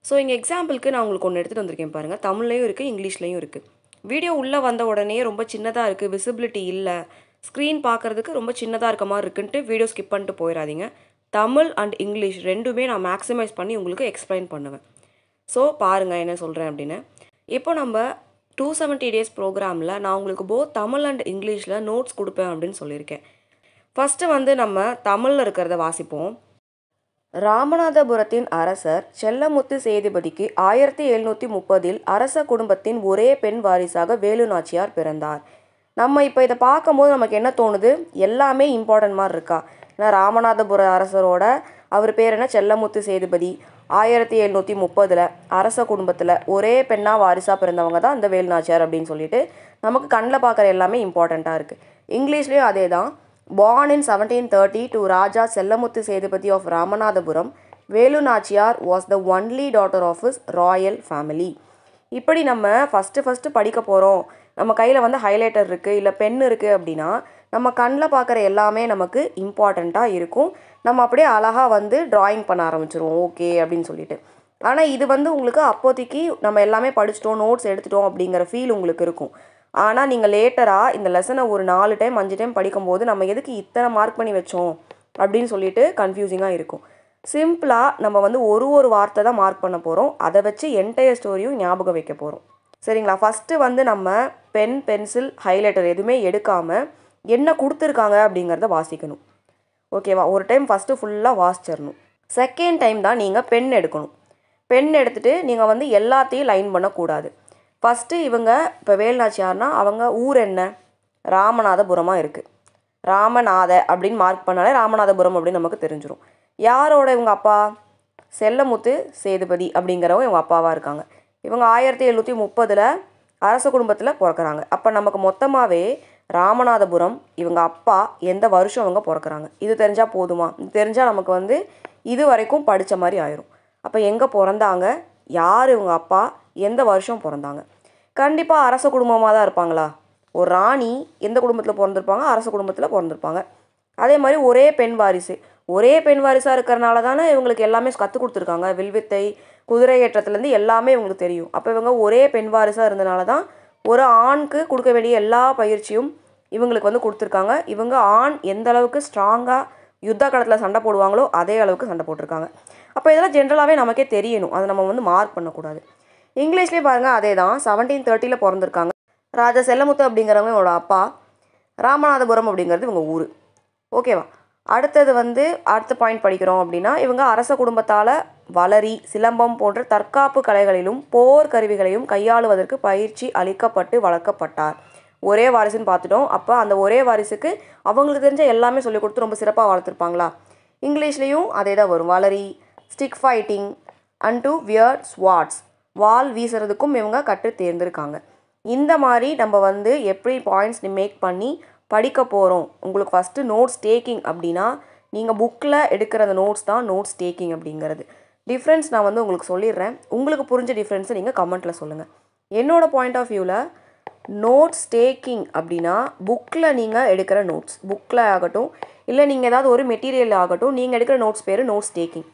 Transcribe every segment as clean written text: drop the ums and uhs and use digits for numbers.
So இங்கே எக்ஸாம்பிளுக்கு நான் உங்களுக்கு ஒன்று எடுத்துகிட்டு வந்திருக்கேன் பாருங்கள். தமிழ்லையும் இருக்குது, இங்கிலீஷ்லையும் இருக்குது. வீடியோ உள்ளே வந்த உடனே ரொம்ப சின்னதாக இருக்குது, விசிபிலிட்டி இல்லை, ஸ்க்ரீன் பார்க்குறதுக்கு ரொம்ப சின்னதாக இருக்க மாதிரி இருக்குன்ட்டு வீடியோ ஸ்கிப் பண்ணிட்டு போயிடாதீங்க. தமிழ் அண்ட் இங்கிலீஷ் ரெண்டுமே நான் மேக்ஸிமைஸ் பண்ணி உங்களுக்கு எக்ஸ்பிளைன் பண்ணுவேன். ஸோ பாருங்கள் என்ன சொல்கிறேன் அப்படின்னு. இப்போ நம்ம 270 டேஸ் ப்ரோக்ராமில் நான் உங்களுக்கு போத் தமிழ் அண்ட் இங்கிலீஷில் நோட்ஸ் கொடுப்பேன் அப்படின்னு சொல்லியிருக்கேன். ஃபஸ்ட்டு வந்து நம்ம தமிழில் இருக்கிறத வாசிப்போம். ராமநாதபுரத்தின் அரசர் செல்லமுத்து சேதுபதிக்கு 1730 அரச குடும்பத்தின் ஒரே பெண் வாரிசாக வேலு நாச்சியார் பிறந்தார். நம்ம இப்போ இதை பார்க்கும்போது நமக்கு என்ன தோணுது, எல்லாமே இம்பார்ட்டன்ட் மாதிரி இருக்கா? ஏன்னா ராமநாதபுர அரசரோட அவர் பேர் என்ன, செல்லமுத்து சேதுபதி, 1730 அரச குடும்பத்தில் ஒரே பெண்ணாக வாரிசாக பிறந்தவங்க தான் இந்த வேலு நாச்சியார் அப்படின்னு சொல்லிட்டு நமக்கு கண்ணில் பார்க்குற எல்லாமே இம்பார்ட்டண்ட்டாக இருக்குது. இங்கிலீஷ்லேயும் அதே தான். Born in 1730 to Raja Sellamuthu Sethupathi of Ramanathapuram, Velu Nachiyar was the only daughter of his royal family. இப்படி நம்ம ஃபஸ்ட்டு படிக்க போகிறோம், நம்ம கையில் வந்து ஹைலைட்டர் இருக்குது இல்லை பென் இருக்குது அப்படின்னா நம்ம கண்ணில் பார்க்குற எல்லாமே நமக்கு இம்பார்ட்டண்ட்டாக இருக்கும். நம்ம அப்படியே அழகாக வந்து ட்ராயிங் பண்ண ஆரம்பிச்சிருவோம் ஓகே அப்படின்னு சொல்லிட்டு. ஆனால் இது வந்து உங்களுக்கு அப்போதைக்கு நம்ம எல்லாமே படிச்சிட்டோம், நோட்ஸ் எடுத்துட்டோம் அப்படிங்கிற ஃபீல் உங்களுக்கு இருக்கும். ஆனால் நீங்கள் லேட்டராக இந்த லெசனை ஒரு 4 டைம் 5 டைம் படிக்கும்போது நம்ம எதுக்கு இத்தனை மார்க் பண்ணி வச்சோம் அப்படின்னு சொல்லிட்டு கன்ஃபியூசிங்காக இருக்கும். சிம்பிளாக நம்ம வந்து ஒரு வார்த்தை தான் மார்க் பண்ண போகிறோம், அதை வச்சு என்டையர் ஸ்டோரியும் ஞாபகம் வைக்க போகிறோம். சரிங்களா? ஃபஸ்ட்டு வந்து நம்ம பென், பென்சில், ஹைலைட்டர் எதுவுமே எடுக்காமல் என்ன கொடுத்துருக்காங்க அப்படிங்கிறத வாசிக்கணும். ஓகேவா? ஒரு டைம் ஃபஸ்ட்டு ஃபுல்லாக வாசிச்சிடணும். செகண்ட் டைம் தான் நீங்கள் பென் எடுக்கணும். பென் எடுத்துகிட்டு நீங்கள் வந்து எல்லாத்தையும் லைன் பண்ணக்கூடாது. ஃபஸ்ட்டு இவங்க இப்போ வேலு நாச்சியார்னா அவங்க ஊர் என்ன, ராமநாதபுரமாக இருக்குது. ராமநாத அப்படின்னு மார்க் பண்ணாலே ராமநாதபுரம் அப்படின்னு நமக்கு தெரிஞ்சிடும். யாரோட இவங்க அப்பா, செல்லமுத்து சேதுபதி அப்படிங்கிறவங்க இவங்க அப்பாவாக இருக்காங்க. இவங்க 1730 அரச குடும்பத்தில் பிறக்கிறாங்க. அப்போ நமக்கு மொத்தமாகவே ராமநாதபுரம் இவங்க அப்பா எந்த வருஷம் அவங்க பிறக்கிறாங்க இது தெரிஞ்சால் போதுமா? இது தெரிஞ்சால் நமக்கு வந்து இது வரைக்கும் படித்த மாதிரி ஆயிரும். அப்போ எங்கே பிறந்தாங்க, யார் இவங்க அப்பா, எந்த வருஷம் பிறந்தாங்க. கண்டிப்பாக அரச குடும்பமாக தான் இருப்பாங்களா? ஒரு ராணி எந்த குடும்பத்தில் பிறந்திருப்பாங்க, அரச குடும்பத்தில் பிறந்திருப்பாங்க. அதே மாதிரி ஒரே பெண் வாரிசு, ஒரே பெண் வாரிசாக இருக்கிறனால தானே இவங்களுக்கு எல்லாமே கற்றுக் கொடுத்துருக்காங்க. வில்வித்தை, குதிரை ஏற்றத்துலேருந்து எல்லாமே இவங்களுக்கு தெரியும். அப்போ இவங்க ஒரே பெண் வாரிசாக இருந்தனால தான் ஒரு ஆணுக்கு கொடுக்க வேண்டிய எல்லா பயிற்சியும் இவங்களுக்கு வந்து கொடுத்துருக்காங்க. இவங்க ஆண் எந்த அளவுக்கு ஸ்ட்ராங்காக யுத்த காலத்தில் சண்டை போடுவாங்களோ அதே அளவுக்கு சண்டை போட்டிருக்காங்க. அப்போ இதெல்லாம் ஜென்ரலாகவே நமக்கே தெரியணும், அதை நம்ம வந்து மார்க் பண்ணக்கூடாது. இங்கிலீஷ்லேயே பாருங்கள் அதே தான். 1730 பிறந்திருக்காங்க. ராஜா செல்லமுத்து அப்படிங்கிறவங்க இவங்களோட அப்பா, ராமநாதபுரம் அப்படிங்கிறது இவங்க ஊர். ஓகேவா? அடுத்தது வந்து அடுத்த பாயிண்ட் படிக்கிறோம் அப்படின்னா இவங்க அரச குடும்பத்தால் வளரி, சிலம்பம் போன்ற தற்காப்பு கலைகளிலும் போர் கருவிகளையும் கையாளுவதற்கு பயிற்சி அளிக்கப்பட்டு வளர்க்கப்பட்டார். ஒரே வாரிசுன்னு பார்த்துட்டோம். அப்போ அந்த ஒரே வாரிசுக்கு அவங்களுக்கு தெரிஞ்ச எல்லாமே சொல்லிக் கொடுத்து ரொம்ப சிறப்பாக வளர்த்துருப்பாங்களா? இங்கிலீஷ்லேயும் அதே தான் வரும். வளரி, stick fighting and to wear swords, வால் வீசுறதுக்கும் இவங்க கற்று தேர்ந்திருக்காங்க. இந்த மாதிரி நம்ம வந்து எப்படி பாயிண்ட்ஸ் மேக் பண்ணி படிக்க போகிறோம். உங்களுக்கு ஃபஸ்ட்டு நோட்ஸ் டேக்கிங் அப்படின்னா நீங்கள் புக்கில் எடுக்கிற அந்த நோட்ஸ் தான் நோட்ஸ் டேக்கிங் அப்படிங்கிறது. டிஃப்ரென்ஸ் நான் வந்து உங்களுக்கு சொல்லிடுறேன். உங்களுக்கு புரிஞ்ச டிஃப்ரென்ஸை நீங்கள் கமெண்ட்டில் சொல்லுங்கள். என்னோடய பாயிண்ட் ஆஃப் வியூவில் நோட்ஸ் டேக்கிங் அப்படின்னா புக்கில் நீங்கள் எடுக்கிற நோட்ஸ், புக்கில் ஆகட்டும் இல்லை நீங்கள் ஏதாவது ஒரு மெட்டீரியல் ஆகட்டும், நீங்கள் எடுக்கிற நோட்ஸ் பேர் நோட்ஸ் டேக்கிங்.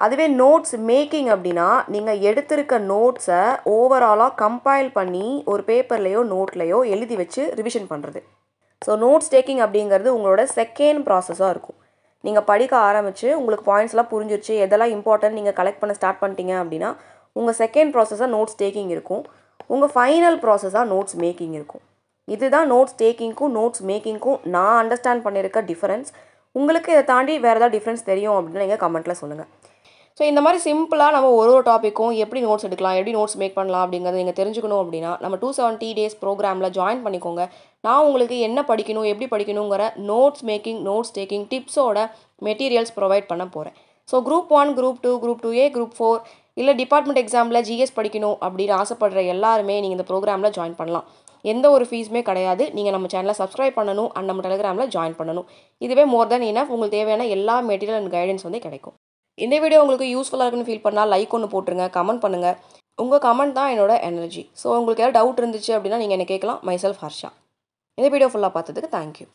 அதுவே நோட்ஸ் மேக்கிங் அப்படின்னா நீங்கள் எடுத்திருக்க நோட்ஸை ஓவராலாக கம்பைல் பண்ணி ஒரு பேப்பர்லேயோ நோட்லேயோ எழுதி வச்சு ரிவிஷன் பண்ணுறது. ஸோ நோட்ஸ் டேக்கிங் அப்படிங்கிறது உங்களோட செகண்ட் ப்ராசஸாக இருக்கும். நீங்கள் படிக்க ஆரம்பித்து உங்களுக்கு பாயிண்ட்ஸ்லாம் புரிஞ்சிருச்சு, எதெல்லாம் இம்பார்ட்டன்ட் நீங்கள் கலெக்ட் பண்ண ஸ்டார்ட் பண்ணிட்டீங்க அப்படின்னா உங்கள் செகண்ட் ப்ராசஸாக நோட்ஸ் டேக்கிங் இருக்கும். உங்கள் ஃபைனல் ப்ராசஸாக நோட்ஸ் மேக்கிங் இருக்கும். இதுதான் நோட்ஸ் டேக்கிங்க்கும் நோட்ஸ் மேக்கிங்க்கும் நான் அண்டர்ஸ்டாண்ட் பண்ணியிருக்க டிஃப்ரென்ஸ். உங்களுக்கு இதை தாண்டி வேறு ஏதாவது டிஃப்ரென்ஸ் தெரியும் அப்படின்னா நீங்கள் கமெண்ட்டில் சொல்லுங்கள். ஸோ இந்த மாதிரி சிம்பிளாக நம்ம ஒரு டாப்பிக்கும் எப்படி நோட்ஸ் எடுக்கலாம், எப்படி நோட்ஸ் மேக் பண்ணலாம் அப்படிங்கிறத நீங்கள் தெரிஞ்சுக்கணும் அப்படின்னா நம்ம 270 டேஸ் ப்ரோக்ராமில் ஜாயின் பண்ணிக்கோங்க. நான் உங்களுக்கு என்ன படிக்கணும், எப்படி படிக்கணுங்கிற நோட்ஸ் மேக்கிங், நோட்ஸ் டேக்கிங் டிப்ஸோட மெட்டீரியல்ஸ் ப்ரொவைட் பண்ண போகிறேன். So group 1, group 2, group 2A, group 4 இல்லை டிபார்ட்மெண்ட் எக்ஸாமில் ஜிஎஸ் படிக்கணும் அப்படின்னு ஆசைப்படுற எல்லாருமே நீங்கள் இந்த ப்ரோக்ராமில் ஜாயின் பண்ணலாம். எந்த ஒரு ஃபீஸுமே கிடையாது. நீங்கள் நம்ம சேனலை சப்ஸ்கிரைப் பண்ணணும் அண்ட் நம்ம டெலிகிராமில் ஜாயின் பண்ணணும். இதுவே மோர் தென் இனஃப். உங்களுக்கு தேவையான எல்லா மெட்டீரியல் அண்ட் கைடன்ஸ் வந்து கிடைக்கும். இந்த வீடியோ உங்களுக்கு யூஸ்ஃபுல்லாக இருக்குன்னு ஃபீல் பண்ணால் லைக் ஒன்று போட்டுருங்க, கமெண்ட் பண்ணுங்கள். உங்கள் கமெண்ட் தான் என்னோட எனர்ஜி. ஸோ உங்களுக்கு ஏதாவது டவுட் இருந்துச்சு அப்படின்னா நீங்கள் என்ன கேட்கலாம். மைசெல்ஃப் ஹர்ஷா. இந்த வீடியோ ஃபுல்லாக பார்த்ததுக்கு தேங்க்யூ.